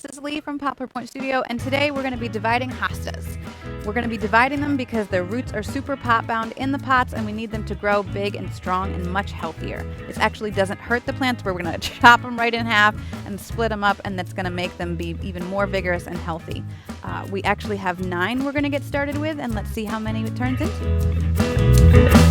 This is Lee from Poplar Point Studio, and today we're going to be dividing hostas. We're going to be dividing them because their roots are super pot-bound in the pots, and we need them to grow big and strong and much healthier. This actually doesn't hurt the plants, but we're going to chop them right in half and split them up, and that's going to make them be even more vigorous and healthy. We actually have 9 we're going to get started with, and let's see how many it turns into.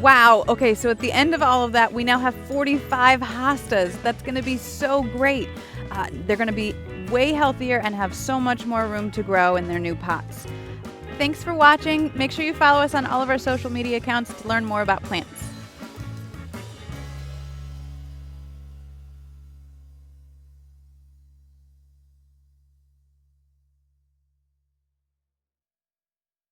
Wow, okay, so at the end of all of that, we now have 45 hostas. That's going to be so great. They're going to be way healthier and have so much more room to grow in their new pots. Thanks for watching. Make sure you follow us on all of our social media accounts to learn more about plants.